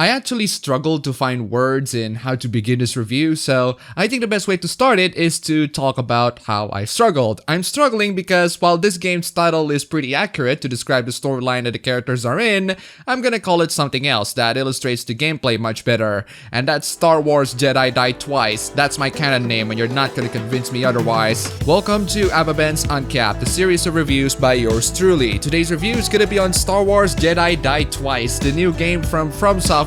I actually struggled to find words in how to begin this review, so I think the best way to start it is to talk about how I struggled. I'm struggling because while this game's title is pretty accurate to describe the storyline that the characters are in, I'm gonna call it something else that illustrates the gameplay much better, and that's Star Wars Jedi Die Twice. That's my canon name and you're not gonna convince me otherwise. Welcome to Appabend's Uncapped, the series of reviews by yours truly. Today's review is gonna be on Star Wars Jedi Die Twice, the new game from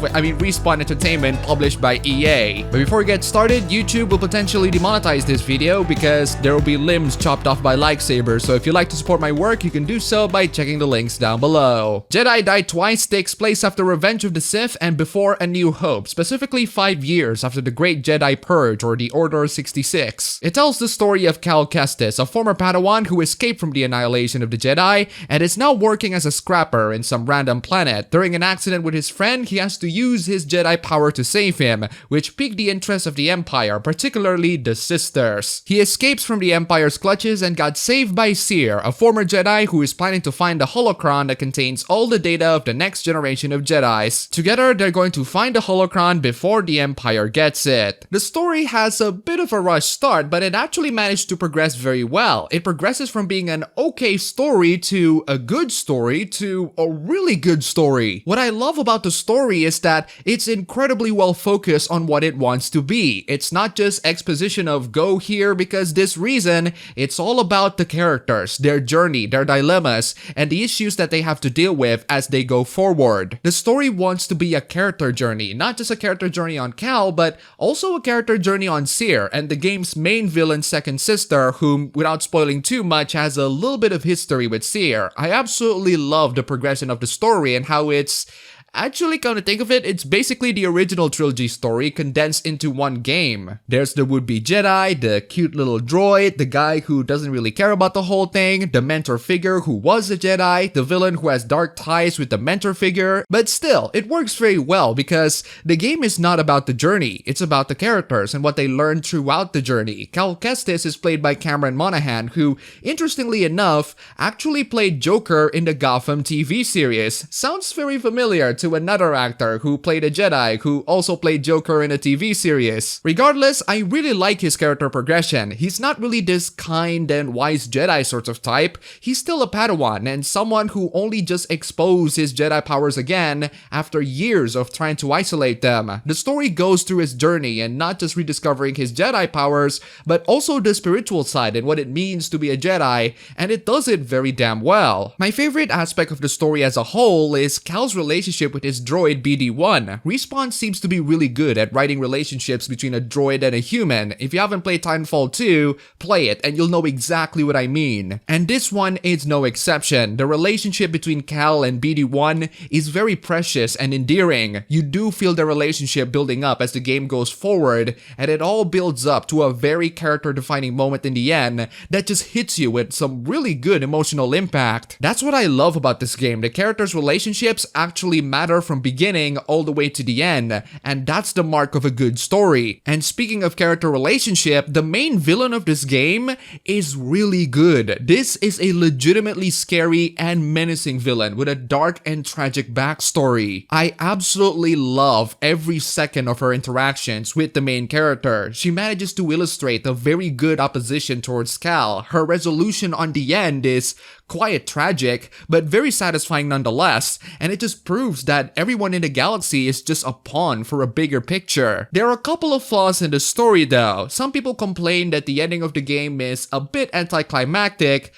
Respawn Entertainment, published by EA. But before we get started, YouTube will potentially demonetize this video because there will be limbs chopped off by lightsabers, so if you'd like to support my work, you can do so by checking the links down below. Jedi Die Twice takes place after Revenge of the Sith and before A New Hope, specifically 5 years after the Great Jedi Purge or the Order 66. It tells the story of Cal Kestis, a former Padawan who escaped from the annihilation of the Jedi and is now working as a scrapper in some random planet. During an accident with his friend, he has to use his Jedi power to save him, which piqued the interest of the Empire, particularly the Sisters. He escapes from the Empire's clutches and got saved by Seer, a former Jedi who is planning to find the holocron that contains all the data of the next generation of Jedis. Together, they're going to find the holocron before the Empire gets it. The story has a bit of a rush start, but it actually managed to progress very well. It progresses from being an okay story to a good story to a really good story. What I love about the story is that it's incredibly well focused on what it wants to be. It's not just exposition of go here because this reason, it's all about the characters, their journey, their dilemmas, and the issues that they have to deal with as they go forward. The story wants to be a character journey, not just a character journey on Cal, but also a character journey on Seer and the game's main villain's second sister, whom, without spoiling too much, has a little bit of history with Seer. I absolutely love the progression of the story and how it's actually, come to think of it, it's basically the original trilogy story condensed into one game. There's the would-be Jedi, the cute little droid, the guy who doesn't really care about the whole thing, the mentor figure who was a Jedi, the villain who has dark ties with the mentor figure. But still, it works very well because the game is not about the journey, it's about the characters and what they learn throughout the journey. Cal Kestis is played by Cameron Monaghan, who, interestingly enough, actually played Joker in the Gotham TV series. Sounds very familiar to another actor who played a Jedi who also played Joker in a TV series. Regardless, I really like his character progression. He's not really this kind and wise Jedi sort of type. He's still a Padawan and someone who only just exposed his Jedi powers again after years of trying to isolate them. The story goes through his journey and not just rediscovering his Jedi powers, but also the spiritual side and what it means to be a Jedi, and it does it very damn well. My favorite aspect of the story as a whole is Cal's relationship with his droid BD1. Respawn seems to be really good at writing relationships between a droid and a human. If you haven't played Titanfall 2, play it and you'll know exactly what I mean. And this one is no exception. The relationship between Cal and BD1 is very precious and endearing. You do feel the relationship building up as the game goes forward, and it all builds up to a very character-defining moment in the end that just hits you with some really good emotional impact. That's what I love about this game. The characters' relationships actually matter from beginning all the way to the end, and that's the mark of a good story. And speaking of character relationship, the main villain of this game is really good. This is a legitimately scary and menacing villain with a dark and tragic backstory. I absolutely love every second of her interactions with the main character. She manages to illustrate a very good opposition towards Cal. Her resolution on the end is quite tragic, but very satisfying nonetheless, and it just proves that everyone in the galaxy is just a pawn for a bigger picture. There are a couple of flaws in the story though. Some people complain that the ending of the game is a bit anticlimactic.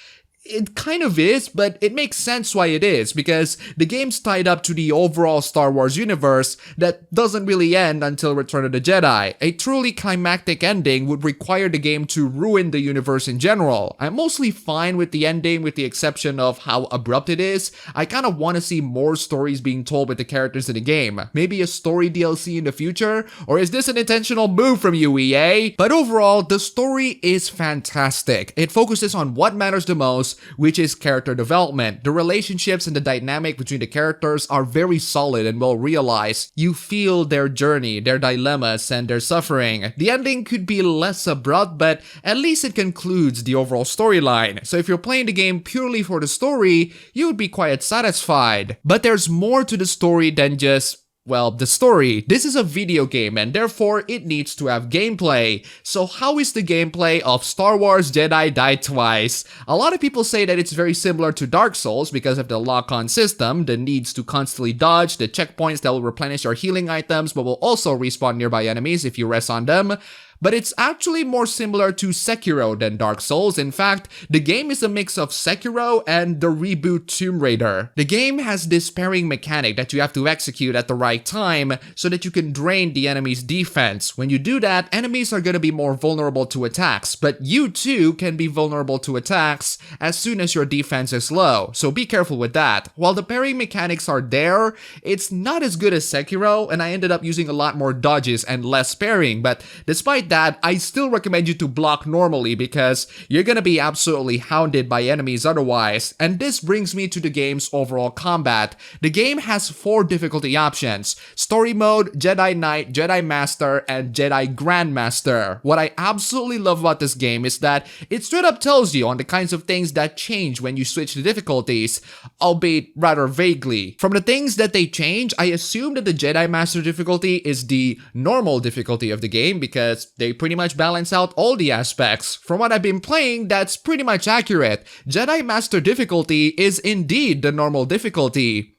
It kind of is, but it makes sense why it is, because the game's tied up to the overall Star Wars universe that doesn't really end until Return of the Jedi. A truly climactic ending would require the game to ruin the universe in general. I'm mostly fine with the ending with the exception of how abrupt it is. I kind of want to see more stories being told with the characters in the game. Maybe a story DLC in the future? Or is this an intentional move from you, EA? But overall, the story is fantastic. It focuses on what matters the most, which is character development. The relationships and the dynamic between the characters are very solid and well realized. You feel their journey, their dilemmas, and their suffering. The ending could be less abrupt, but at least it concludes the overall storyline. So if you're playing the game purely for the story, you would be quite satisfied. But there's more to the story than just well, the story. This is a video game and therefore it needs to have gameplay. So how is the gameplay of Star Wars Jedi Die Twice? A lot of people say that it's very similar to Dark Souls because of the lock-on system, the needs to constantly dodge, the checkpoints that will replenish your healing items but will also respawn nearby enemies if you rest on them. But it's actually more similar to Sekiro than Dark Souls. In fact, the game is a mix of Sekiro and the reboot Tomb Raider. The game has this parrying mechanic that you have to execute at the right time so that you can drain the enemy's defense. When you do that, enemies are going to be more vulnerable to attacks, but you too can be vulnerable to attacks as soon as your defense is low, so be careful with that. While the parrying mechanics are there, it's not as good as Sekiro, and I ended up using a lot more dodges and less parrying, but despite that, I still recommend you to block normally because you're gonna be absolutely hounded by enemies otherwise. And this brings me to the game's overall combat. The game has 4 difficulty options: Story Mode, Jedi Knight, Jedi Master, and Jedi Grandmaster. What I absolutely love about this game is that it straight up tells you on the kinds of things that change when you switch the difficulties, albeit rather vaguely. From the things that they change, I assume that the Jedi Master difficulty is the normal difficulty of the game because they pretty much balance out all the aspects. From what I've been playing, that's pretty much accurate. Jedi Master difficulty is indeed the normal difficulty.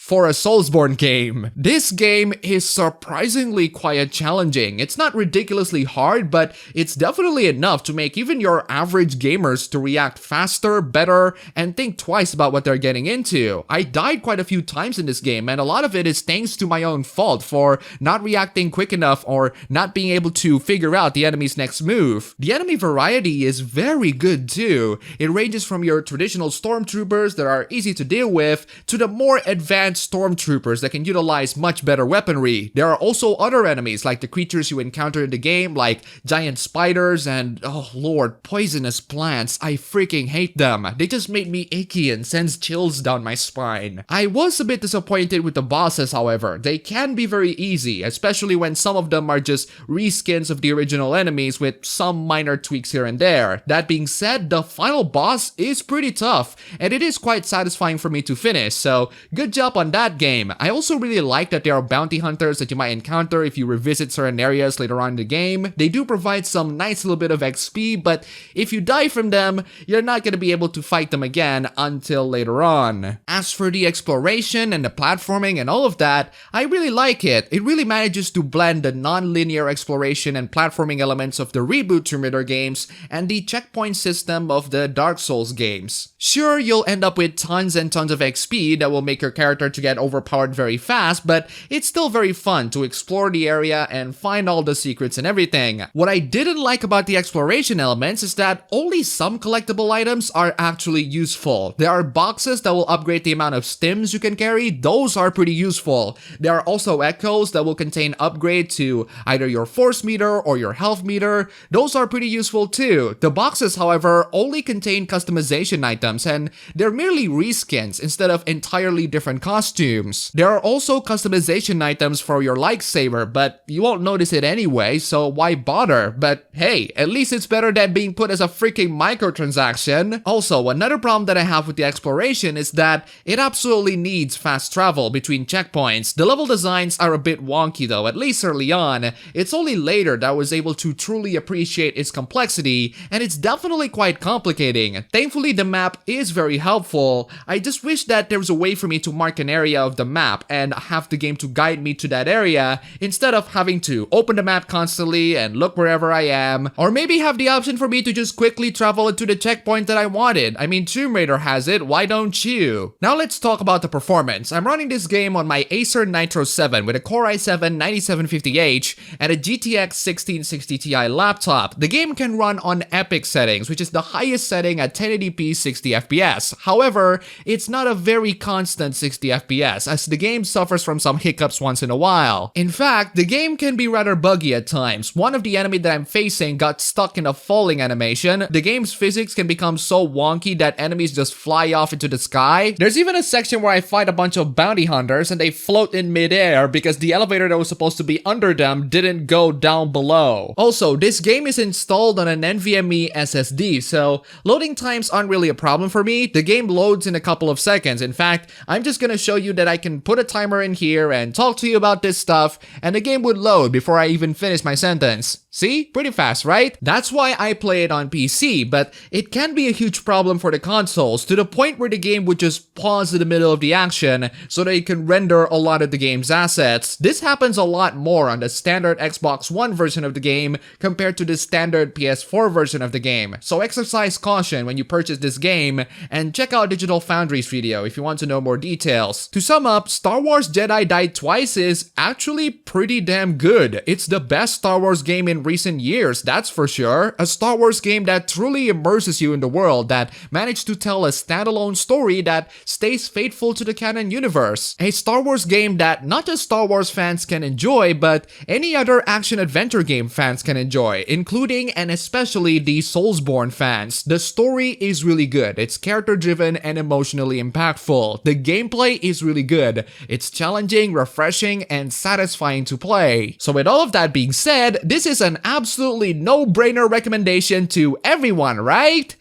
For a Soulsborne game. This game is surprisingly quite challenging. It's not ridiculously hard, but it's definitely enough to make even your average gamers to react faster, better, and think twice about what they're getting into. I died quite a few times in this game, and a lot of it is thanks to my own fault for not reacting quick enough or not being able to figure out the enemy's next move. The enemy variety is very good too. It ranges from your traditional stormtroopers that are easy to deal with to the more advanced stormtroopers that can utilize much better weaponry. There are also other enemies like the creatures you encounter in the game, like giant spiders and, oh lord, poisonous plants. I freaking hate them. They just made me icky and sends chills down my spine. I was a bit disappointed with the bosses, however. They can be very easy, especially when some of them are just reskins of the original enemies with some minor tweaks here and there. That being said, the final boss is pretty tough, and it is quite satisfying for me to finish, so good job on that game. I also really like that there are bounty hunters that you might encounter if you revisit certain areas later on in the game. They do provide some nice little bit of XP, but if you die from them, you're not going to be able to fight them again until later on. As for the exploration and the platforming and all of that, I really like it. It really manages to blend the non-linear exploration and platforming elements of the reboot Tomb Raider games and the checkpoint system of the Dark Souls games. Sure, you'll end up with tons and tons of XP that will make your character to get overpowered very fast, but it's still very fun to explore the area and find all the secrets and everything. What I didn't like about the exploration elements is that only some collectible items are actually useful. There are boxes that will upgrade the amount of stims you can carry. Those are pretty useful. There are also echoes that will contain upgrade to either your force meter or your health meter. Those are pretty useful too. The boxes, however, only contain customization items and they're merely reskins instead of entirely different costumes. There are also customization items for your lightsaber, but you won't notice it anyway, so why bother? But hey, at least it's better than being put as a freaking microtransaction. Also, another problem that I have with the exploration is that it absolutely needs fast travel between checkpoints. The level designs are a bit wonky though, at least early on. It's only later that I was able to truly appreciate its complexity, and it's definitely quite complicating. Thankfully, the map is very helpful. I just wish that there was a way for me to mark an area of the map and have the game to guide me to that area instead of having to open the map constantly and look wherever I am, or maybe have the option for me to just quickly travel to the checkpoint that I wanted. I mean, Tomb Raider has it, why don't you? Now let's talk about the performance. I'm running this game on my Acer Nitro 7 with a Core i7-9750H and a GTX 1660 Ti laptop. The game can run on epic settings, which is the highest setting at 1080p 60 FPS. However, it's not a very constant 60 FPS, as the game suffers from some hiccups once in a while. In fact, the game can be rather buggy at times. One of the enemies that I'm facing got stuck in a falling animation. The game's physics can become so wonky that enemies just fly off into the sky. There's even a section where I fight a bunch of bounty hunters and they float in midair because the elevator that was supposed to be under them didn't go down below. Also, this game is installed on an NVMe SSD, so loading times aren't really a problem for me. The game loads in a couple of seconds. In fact, I'm just gonna show show you that I can put a timer in here and talk to you about this stuff, and the game would load before I even finish my sentence. See? Pretty fast, right? That's why I play it on PC, but it can be a huge problem for the consoles, to the point where the game would just pause in the middle of the action so that it can render a lot of the game's assets. This happens a lot more on the standard Xbox One version of the game compared to the standard PS4 version of the game, so exercise caution when you purchase this game, and check out Digital Foundry's video if you want to know more details. To sum up, Star Wars Jedi Died Twice is actually pretty damn good. It's the best Star Wars game in recent years, that's for sure. A Star Wars game that truly immerses you in the world, that managed to tell a standalone story that stays faithful to the canon universe. A Star Wars game that not just Star Wars fans can enjoy, but any other action-adventure game fans can enjoy, including and especially the Soulsborne fans. The story is really good, it's character-driven and emotionally impactful. The gameplay is really good, it's challenging, refreshing, and satisfying to play. So with all of that being said, this is an absolutely no-brainer recommendation to everyone, right?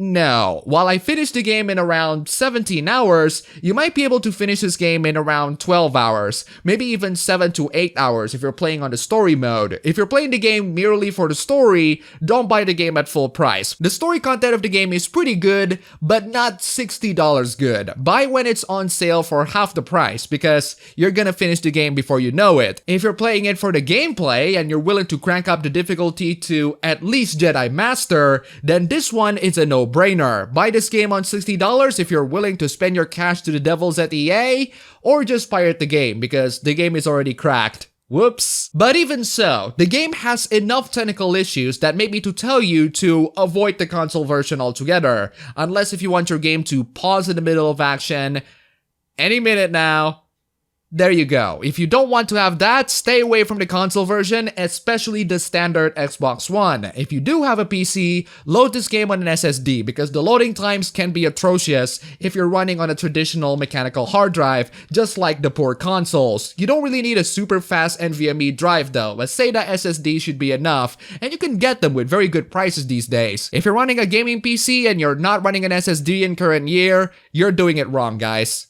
No. While I finished the game in around 17 hours, you might be able to finish this game in around 12 hours, maybe even 7 to 8 hours if you're playing on the story mode. If you're playing the game merely for the story, don't buy the game at full price. The story content of the game is pretty good, but not $60 good. Buy when it's on sale for half the price, because you're gonna finish the game before you know it. If you're playing it for the gameplay and you're willing to crank up the difficulty to at least Jedi Master, then this one is a no-brainer. Buy this game on $60 if you're willing to spend your cash to the devils at EA, or just pirate the game because the game is already cracked. Whoops. But even so, the game has enough technical issues that make me to tell you to avoid the console version altogether, unless if you want your game to pause in the middle of action any minute now. There you go. If you don't want to have that, stay away from the console version, especially the standard Xbox One. If you do have a PC, load this game on an SSD because the loading times can be atrocious if you're running on a traditional mechanical hard drive, just like the poor consoles. You don't really need a super fast NVMe drive though. Let's say that SSD should be enough, and you can get them with very good prices these days. If you're running a gaming PC and you're not running an SSD in current year, you're doing it wrong, guys.